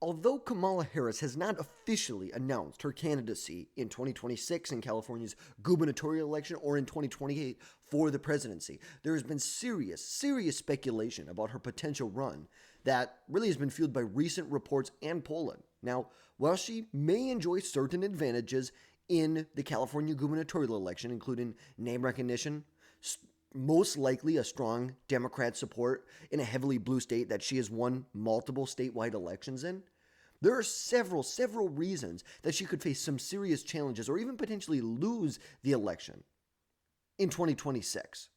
Although Kamala Harris has not officially announced her candidacy in 2026 in California's gubernatorial election or in 2028 for the presidency, there has been serious speculation about her potential run that really has been fueled by recent reports and polling. Now, while she may enjoy certain advantages in the California gubernatorial election, including name recognition, most likely a strong Democrat support in a heavily blue state that she has won multiple statewide elections in, there are several reasons that she could face some serious challenges or even potentially lose the election in 2026.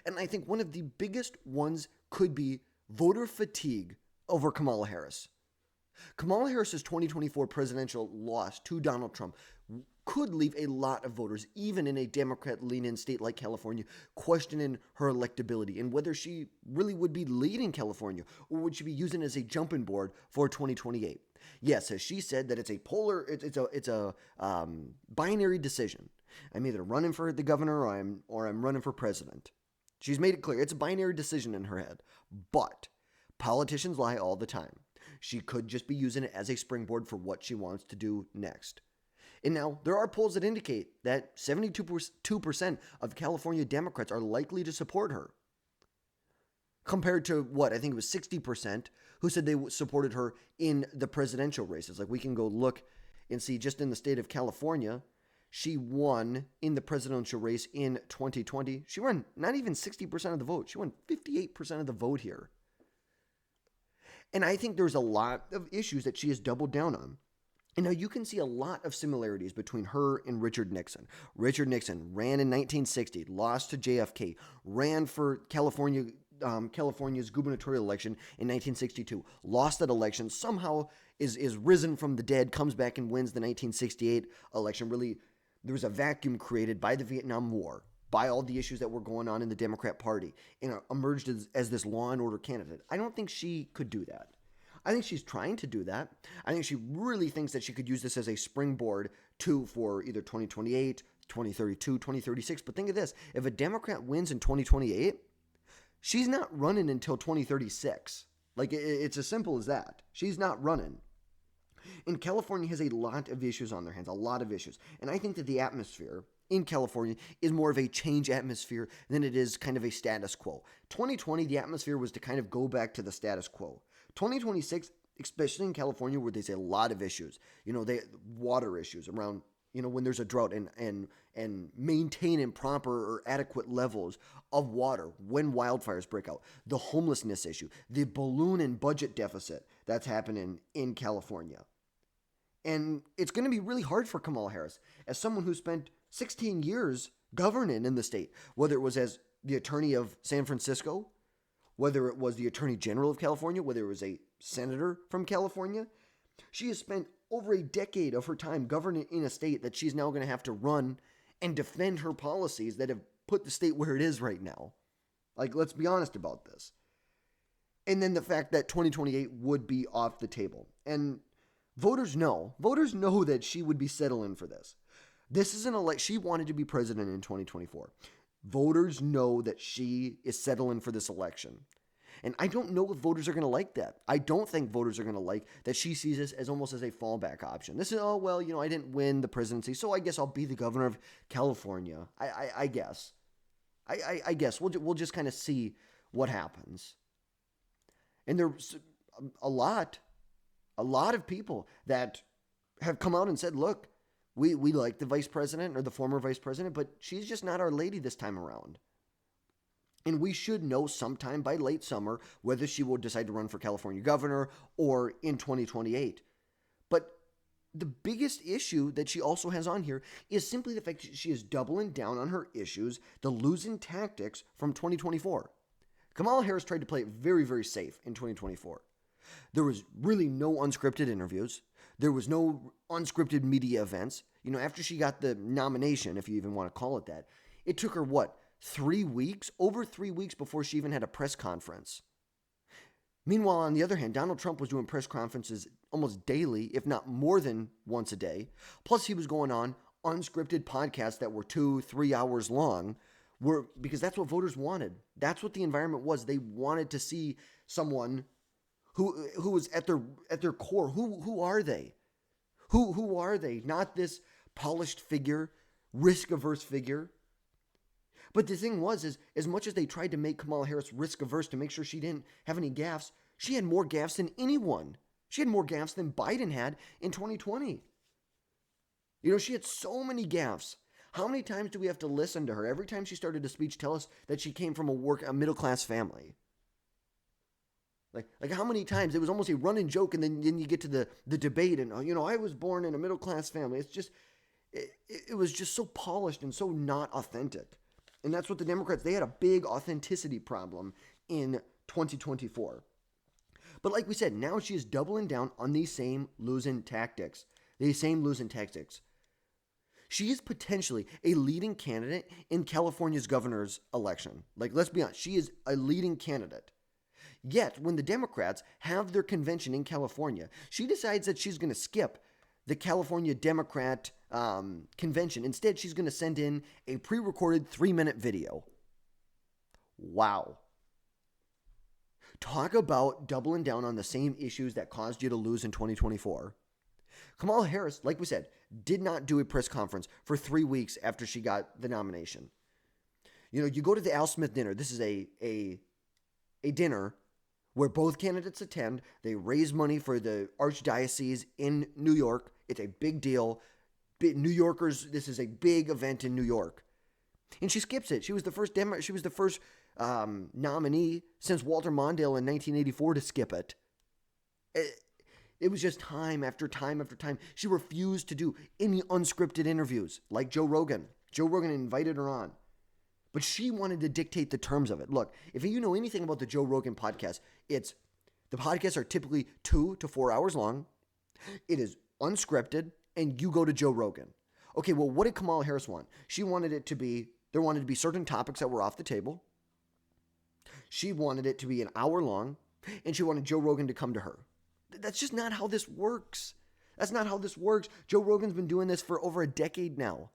And I think one of the biggest ones could be voter fatigue over Kamala Harris. Kamala Harris's 2024 presidential loss to Donald Trump could leave a lot of voters, even in a Democrat-leaning state like California, questioning her electability and whether she really would be leading California or would she be using it as a jumping board for 2028. Yes, as she said, that it's a binary decision. I'm either running for the governor or I'm running for president. She's made it clear it's a binary decision in her head, but politicians lie all the time. She could just be using it as a springboard for what she wants to do next. And now, there are polls that indicate that 72% of California Democrats are likely to support her. Compared to what? I think it was 60% who said they supported her in the presidential races. Like, we can go look and see just in the state of California, she won in the presidential race in 2020. She won not even 60% of the vote. She won 58% of the vote here. And I think there's a lot of issues that she has doubled down on. And now you can see a lot of similarities between her and Richard Nixon. Richard Nixon ran in 1960, lost to JFK, ran for California's gubernatorial election in 1962, lost that election, somehow is risen from the dead, comes back and wins the 1968 election. Really, there was a vacuum created by the Vietnam War, by all the issues that were going on in the Democrat Party, and emerged as this law and order candidate. I don't think she could do that. I think she's trying to do that. I think she really thinks that she could use this as a springboard for either 2028, 2032, 2036. But think of this. If a Democrat wins in 2028, she's not running until 2036. Like, it's as simple as that. She's not running. And California has a lot of issues on their hands, a lot of issues. And I think that the atmosphere in California is more of a change atmosphere than it is kind of a status quo. 2020, the atmosphere was to kind of go back to the status quo. 2026, especially in California, where there's a lot of issues, water issues around, when there's a drought and maintaining proper or adequate levels of water when wildfires break out, the homelessness issue, the balloon and budget deficit that's happening in California. And it's going to be really hard for Kamala Harris as someone who spent 16 years governing in the state, whether it was as the attorney of San Francisco, whether it was the attorney general of California, whether it was a senator from California. She has spent over a decade of her time governing in a state that she's now going to have to run and defend her policies that have put the state where it is right now. Like, let's be honest about this. And then the fact that 2028 would be off the table. And voters know that she would be settling for this. This is an election. She wanted to be president in 2024. Voters know that she is settling for this election. And I don't know if voters are going to like that. I don't think voters are going to like that she sees this as almost as a fallback option. This is, I didn't win the presidency, so I guess I'll be the governor of California. I guess. I guess. We'll just kind of see what happens. And there's a lot of people that have come out and said, look, we like the vice president or the former vice president, but she's just not our lady this time around. And we should know sometime by late summer whether she will decide to run for California governor or in 2028. But the biggest issue that she also has on here is simply the fact that she is doubling down on her issues, the losing tactics from 2024. Kamala Harris tried to play it very, very safe in 2024. There was really no unscripted interviews. There was no unscripted media events. After she got the nomination, if you even want to call it that, it took her, over 3 weeks before she even had a press conference. Meanwhile, on the other hand, Donald Trump was doing press conferences almost daily, if not more than once a day. Plus, he was going on unscripted podcasts that were 2-3 hours long, because that's what voters wanted. That's what the environment was. They wanted to see someone who is at their core. Who are they? Who are they? Not this polished figure, risk-averse figure. But the thing was, is as much as they tried to make Kamala Harris risk-averse to make sure she didn't have any gaffes, she had more gaffes than anyone. She had more gaffes than Biden had in 2020. You know, she had so many gaffes. How many times do we have to listen to her? Every time she started a speech, tell us that she came from a middle-class family. Like how many times? It was almost a running joke, and then you get to the debate, and, I was born in a middle-class family. It's just, it was just so polished and so not authentic. And that's what the Democrats, they had a big authenticity problem in 2024. But like we said, now she is doubling down on these same losing tactics. She is potentially a leading candidate in California's governor's election. Like, let's be honest, she is a leading candidate. Yet, when the Democrats have their convention in California, she decides that she's going to skip the California Democrat convention. Instead, she's going to send in a pre-recorded 3-minute video. Wow. Talk about doubling down on the same issues that caused you to lose in 2024. Kamala Harris, like we said, did not do a press conference for 3 weeks after she got the nomination. You go to the Al Smith dinner. This is a dinner where both candidates attend. They raise money for the archdiocese in New York. It's a big deal. New Yorkers, this is a big event in New York. And she skips it. She was the first nominee since Walter Mondale in 1984 to skip it. It was just time after time after time. She refused to do any unscripted interviews like Joe Rogan. Joe Rogan invited her on. But she wanted to dictate the terms of it. Look, if you know anything about the Joe Rogan podcast, the podcasts are typically 2 to 4 hours long. It is unscripted, and you go to Joe Rogan. Okay, well, what did Kamala Harris want? There wanted to be certain topics that were off the table. She wanted it to be an hour long, and she wanted Joe Rogan to come to her. That's just not how this works. That's not how this works. Joe Rogan's been doing this for over a decade now.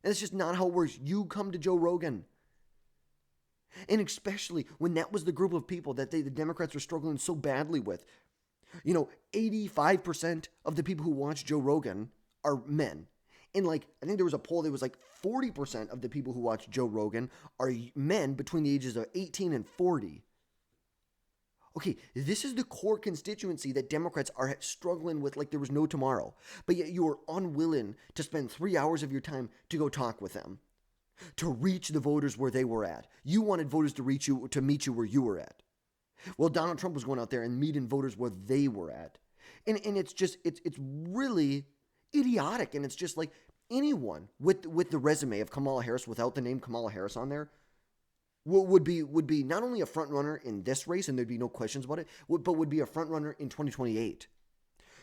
And it's just not how it works. You come to Joe Rogan. And especially when that was the group of people that the Democrats were struggling so badly with. 85% of the people who watch Joe Rogan are men. And I think there was a poll that was 40% of the people who watch Joe Rogan are men between the ages of 18 and 40. Okay, this is the core constituency that Democrats are struggling with like there was no tomorrow. But yet you are unwilling to spend 3 hours of your time to go talk with them, to reach the voters where they were at. You wanted voters to meet you where you were at. Well, Donald Trump was going out there and meeting voters where they were at. And it's really idiotic. And it's just like anyone with the resume of Kamala Harris without the name Kamala Harris on there would be not only a front runner in this race, and there'd be no questions about it, but would be a front runner in 2028.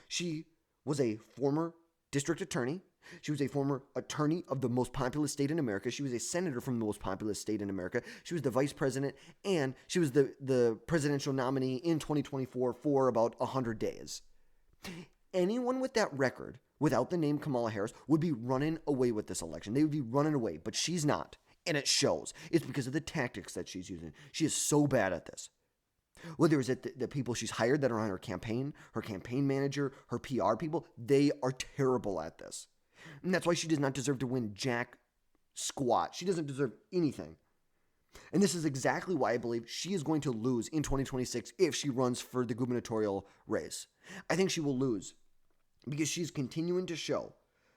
She was a former district attorney. She was a former attorney of the most populous state in America. She was a senator from the most populous state in America. She was the vice president, and she was the presidential nominee in 2024 for about 100 days. Anyone with that record, without the name Kamala Harris, would be running away with this election. They would be running away, but she's not. And it shows. It's because of the tactics that she's using. She is so bad at this. Whether it's the people she's hired that are on her campaign manager, her PR people, they are terrible at this. And that's why she does not deserve to win jack squat. She doesn't deserve anything. And this is exactly why I believe she is going to lose in 2026 if she runs for the gubernatorial race. I think she will lose because she's continuing to show.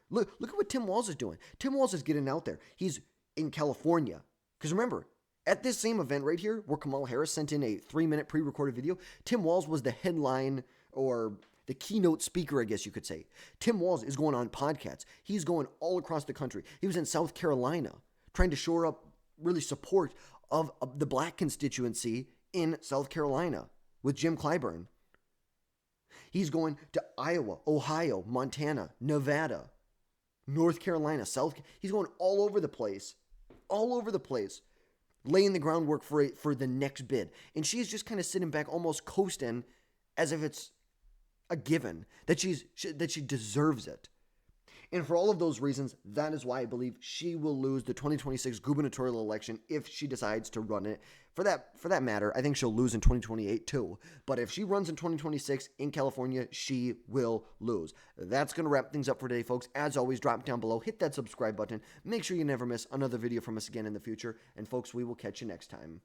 Look at what Tim Walz is doing. Tim Walz is getting out there. He's in California. Because remember, at this same event right here, where Kamala Harris sent in a 3-minute pre-recorded video, Tim Walz was the headline or the keynote speaker, I guess you could say. Tim Walz is going on podcasts. He's going all across the country. He was in South Carolina trying to shore up really support of the black constituency in South Carolina with Jim Clyburn. He's going to Iowa, Ohio, Montana, Nevada, North Carolina, he's going all over the place, laying the groundwork for the next bid. And she's just kind of sitting back, almost coasting as if it's a given, that she deserves it. And for all of those reasons, that is why I believe she will lose the 2026 gubernatorial election if she decides to run it. For that matter, I think she'll lose in 2028 too. But if she runs in 2026 in California, she will lose. That's going to wrap things up for today, folks. As always, drop down below, hit that subscribe button. Make sure you never miss another video from us again in the future. And folks, we will catch you next time.